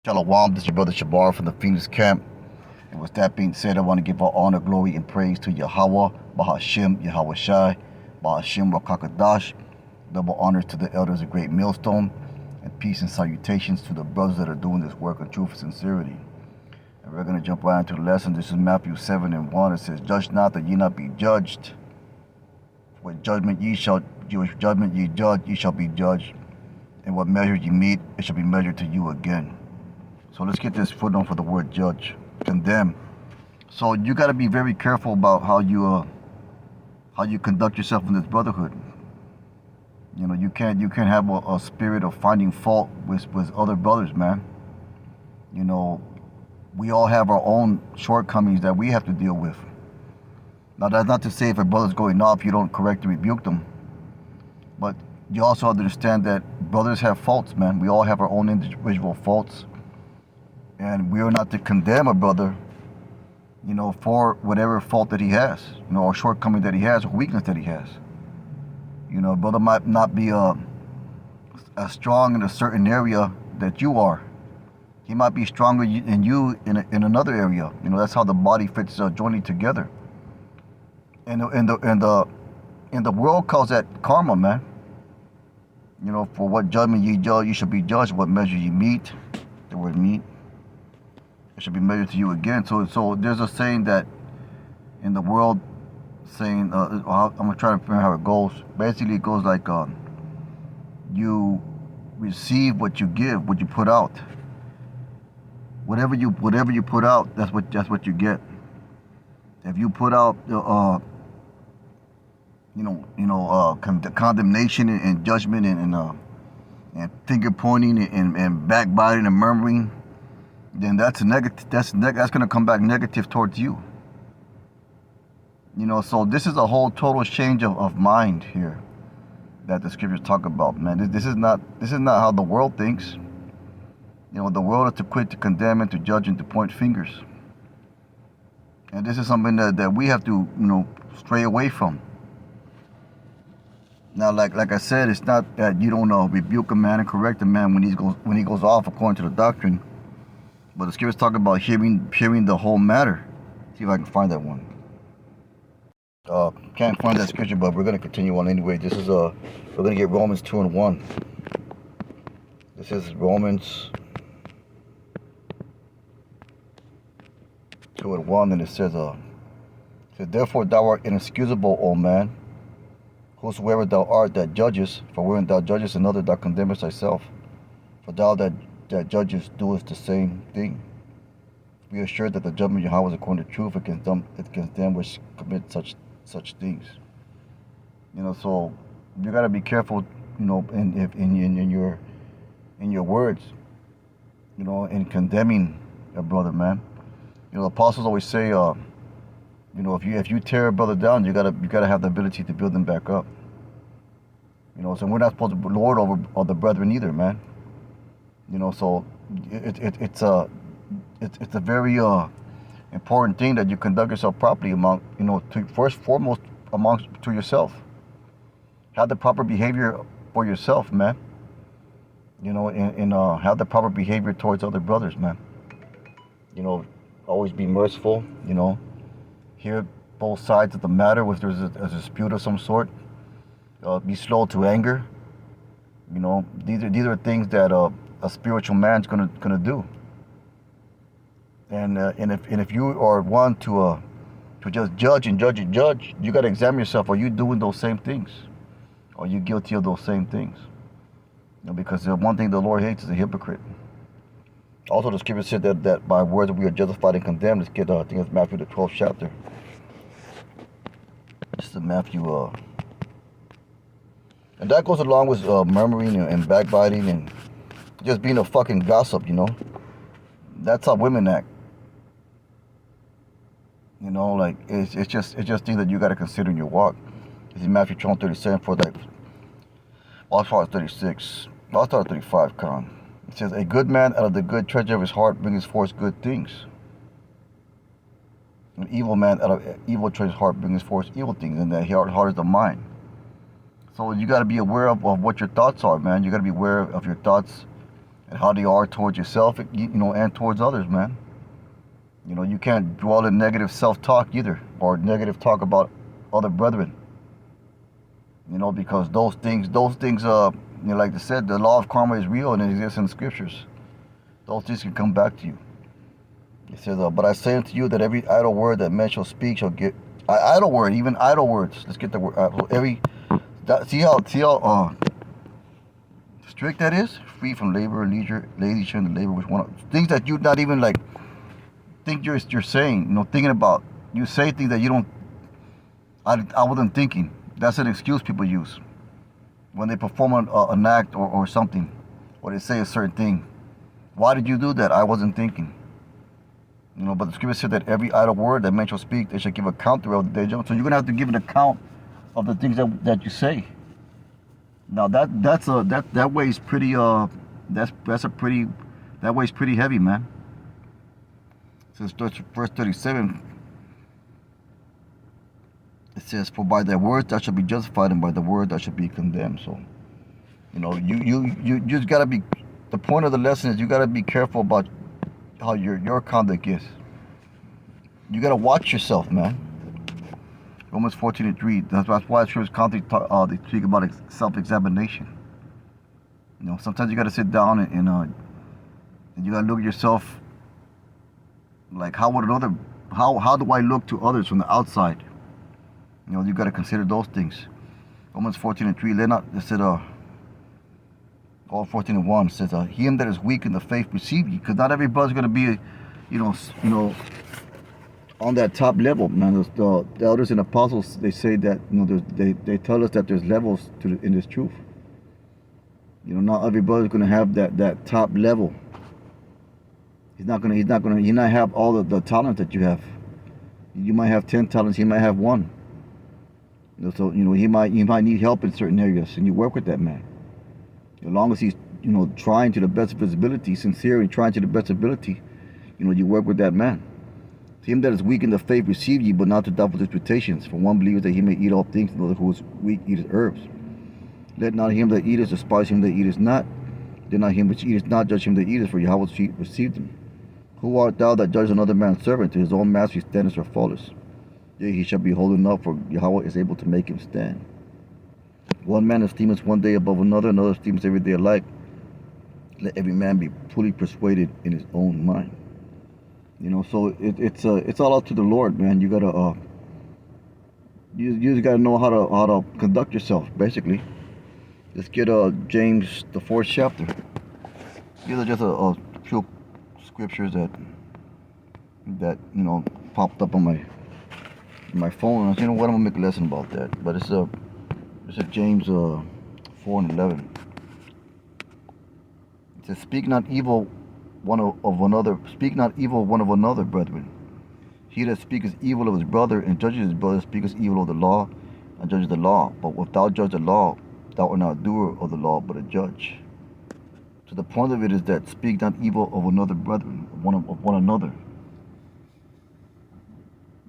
Shalom, this is your brother Shabar from the Phoenix camp. And with that being said, I want to give all honor, glory, and praise to Yahweh, Bahashim, Yahweh Shai, Bahashim, Rakakadash. Double honors to the elders of Great Millstone, and peace and salutations to the brothers that are doing this work of truth and sincerity. And we're going to jump right into the lesson. This is Matthew 7:1. It says, "Judge not that ye not be judged. With judgment ye shall judge, ye shall be judged. And what measure ye meet, it shall be measured to you again." So let's get this footnote for the word judge, condemn. So you got to be very careful about how you conduct yourself in this brotherhood. You know, you can't have a spirit of finding fault with other brothers, man. You know, we all have our own shortcomings that we have to deal with. Now, that's not to say if a brother's going off, you don't correct and rebuke them. But you also understand that brothers have faults, man. We all have our own individual faults. And we are not to condemn a brother, you know, for whatever fault that he has, you know, or shortcoming that he has, or weakness that he has. You know, a brother might not be as strong in a certain area that you are. He might be stronger than you in another area. You know, that's how the body fits jointly together. And the world calls that karma, man. You know, for what judgment ye judge, you shall be judged. What measure ye meet, the word meet, it should be measured to you again. So there's a saying that in the world, saying, I'm gonna try to remember how it goes. Basically, it goes like, you receive what you give, what you put out. Whatever you put out, that's what you get. If you put out, condemnation and judgment and finger pointing and backbiting and murmuring, then that's a negative. That's going to come back negative towards you. You know, so this is a whole total change of mind here that the scriptures talk about, man. This is not how the world thinks. You know, the world is to quit to condemn and to judge and to point fingers. And this is something that we have to, you know, stray away from. Now, like I said, it's not that you don't rebuke a man and correct a man when he goes off according to the doctrine. But the scriptures talk about hearing the whole matter. See if I can find that one. Can't find that scripture, but we're going to continue on anyway. This is we're going to get Romans 2:1. This is Romans 2:1, and it says, "Therefore thou art inexcusable, O man, whosoever thou art that judgest, for wherein thou judgest another, thou condemnest thyself. For thou that judges doest the same thing. Be assured that the judgment of Yahweh is according to truth against them which commit such things." You know, so you got to be careful, you know, in your words, you know, in condemning a brother, man. You know, the apostles always say, you know, if you tear a brother down, you gotta have the ability to build him back up. You know, so we're not supposed to lord over the brethren either, man. You know, so it's a very important thing that you conduct yourself properly among, you know, foremost to yourself. Have the proper behavior for yourself, man. You know, and have the proper behavior towards other brothers, man. You know, always be merciful. You know, hear both sides of the matter. If there's a dispute of some sort, be slow to anger. You know, these are things that a spiritual man's gonna do. And if you are one to just judge, you got to examine yourself. Are you doing those same things? Are you guilty of those same things? You know, because the one thing the Lord hates is a hypocrite. Also, the scripture said that by words we are justified and condemned. Let's get I think it's Matthew the 12th chapter. This is Matthew, and that goes along with murmuring and backbiting and just being a fucking gossip. You know, that's how women act. You know, like it's just things that you got to consider in your walk. This is Matthew 12:37 for that. Well, as far as 36, I'll start at 35. It says, "A good man out of the good treasure of his heart brings forth good things. An evil man out of evil treasure of his heart brings forth evil things, and that heart is the mind." So you got to be aware of what your thoughts are, man. You got to be aware of your thoughts and how they are towards yourself, and towards others, man. You can't dwell in negative self-talk either, or negative talk about other brethren. Because those things, like I said, the law of karma is real and it exists in the scriptures. Those things can come back to you. It says, but I say unto you that every idle word that man shall speak shall get idle word, even idle words. Let's get the word. See how strict that is. Free from labor, leisure and labor which one things that you not even like think you're saying. Thinking about. You say things that you don't. I wasn't thinking. That's an excuse people use when they perform an act or something, or they say a certain thing. Why did you do that? I wasn't thinking. But the scripture said that every idle word that man shall speak, they shall give account thereof the day of judgment. So you're gonna have to give an account of the things that you say. Now that weighs pretty that weighs pretty heavy, man. So verse 37. It says, "For by their words thou shalt be justified, and by the word thou shalt be condemned." So, you just gotta be. The point of the lesson is you gotta be careful about how your conduct is. You gotta watch yourself, man. Romans 14:3. That's why scriptures constantly they speak about self-examination. Sometimes you gotta sit down and you gotta look at yourself. Like how do I look to others from the outside? You gotta consider those things. Romans 14:3. Let not. It said all 14:1 says, "Him that is weak in the faith receive ye," because not everybody's gonna be, on that top level. Man, the elders and apostles, they say that they tell us that there's levels in this truth. Not everybody's gonna have that top level. He's not gonna have all the talent that you have. You might have 10 talents, he might have one. So he might need help in certain areas, and you work with that man. As long as he's trying to the best of his ability, sincere and trying to the best ability, you work with that man. To him that is weak in the faith receive ye, but not to doubtful disputations. For one believes that he may eat all things, and another who is weak eateth herbs. Let not him that eateth despise him that eateth not. Let not him which eateth not judge him that eateth, for Yahweh received him. Who art thou that judgest another man's servant? To his own master he standeth or falleth. Yea, he shall be holding up, for Yahweh is able to make him stand. One man esteemeth one day above another, another esteemeth every day alike. Let every man be fully persuaded in his own mind. So it's all up to the Lord, man. You gotta you just gotta know how to conduct yourself, basically. Let's get James the 4th chapter. These are just a few scriptures that popped up on my phone. And what, I'm gonna make a lesson about that. But it's a James 4:11. It says, "Speak not evil one of another. Speak not evil one of another, brethren. He that speaketh evil of his brother and judges his brother speaketh evil of the law and judges the law. But if thou judge the law, thou art not a doer of the law, but a judge." So the point of it is that speak not evil of another, brethren, of one another.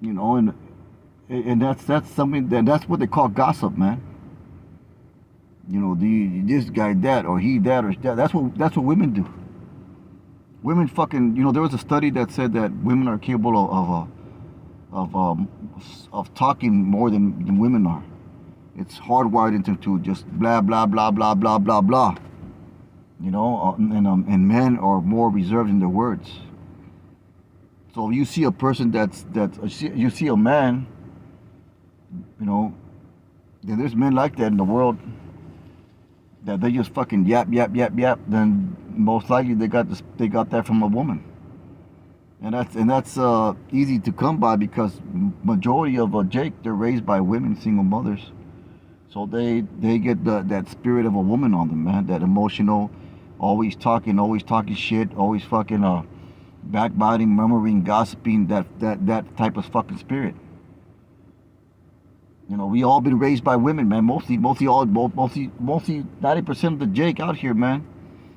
And that's something that's what they call gossip, man. This guy that, or he that, or that. That's what women do. Women fucking, there was a study that said that women are capable of talking more than women are. It's hardwired into just blah blah blah blah blah blah blah. And men are more reserved in their words. So if you see a person you see a man, then there's men like that in the world, that they just fucking yap yap yap yap. Then most likely they got that from a woman, and that's easy to come by, because majority of Jake, they're raised by women, single mothers, so they get that spirit of a woman on them, man. That emotional, always talking shit, always fucking backbiting, murmuring, gossiping, that type of fucking spirit. We all been raised by women, man. Mostly 90% of the Jake out here, man.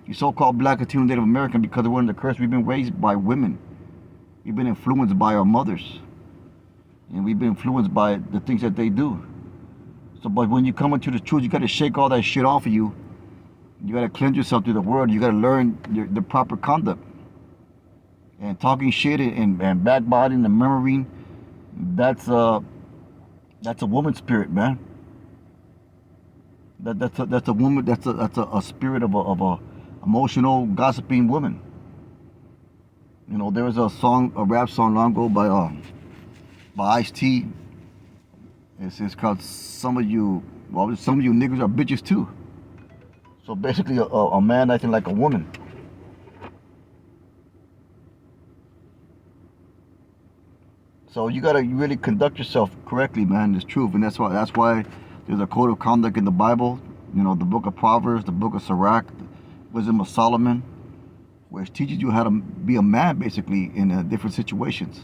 You so-called Black Latino Native American, because we're in the curse. We've been raised by women. We've been influenced by our mothers, and we've been influenced by the things that they do. So, but when you come into the truth, you got to shake all that shit off of you. You got to cleanse yourself through the word. You got to learn the proper conduct. And talking shit and backbiting and murmuring, that's a woman's spirit, man. That's a woman. That's a spirit of a emotional gossiping woman. You know, there was a rap song long ago by Ice-T. It's called some of you niggas are bitches too. So basically, a man acting like a woman. So you gotta really conduct yourself correctly, man. It's truth, and that's why there's a code of conduct in the Bible. You know, the book of Proverbs, the book of Sirach, the Wisdom of Solomon, where it teaches you how to be a man, basically, in different situations.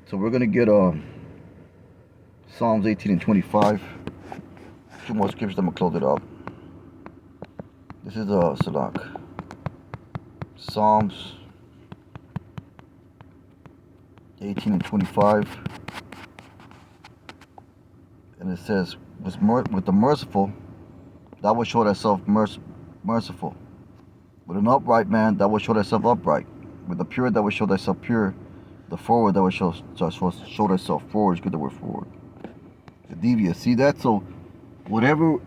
So we're gonna get Psalms 18 and 25. Two more scriptures. I'm gonna close it up. This is Salak. Psalms 18 and 25. And it says, with the merciful, thou wilt show thyself merciful. With an upright man, thou wilt show thyself upright. With the pure, thou wilt show thyself pure. The forward, thou wilt show thyself forward. Get the word forward. The devious. See that? So, whatever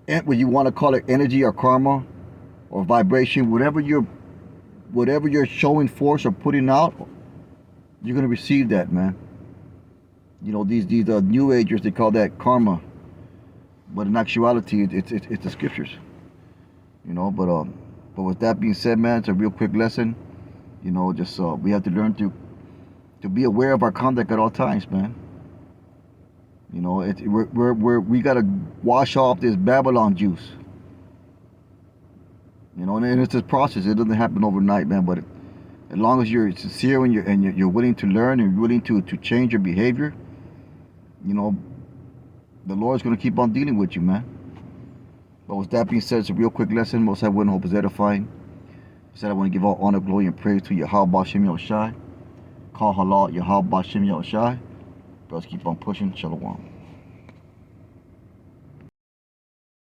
you want to call it, energy or karma or vibration, whatever you're showing force or putting out, you're gonna receive that, man. You know, these new agers, they call that karma, but in actuality, it's the scriptures. You know, but with that being said, man, it's a real quick lesson. You know, just we have to learn to be aware of our conduct at all times, man. You know, we gotta wash off this Babylon juice. You know, and it's a process. It doesn't happen overnight, man. But as long as you're sincere and you're willing to learn and willing to change your behavior, you know, the Lord's going to keep on dealing with you, man. But with that being said, it's a real quick lesson. Most I wouldn't hope is edifying. I said I want to give all honor, glory, and praise to Yahweh Bashem Yahushai. Call halal Yahweh Bashem Yahushai. Brothers, keep on pushing. Shalom.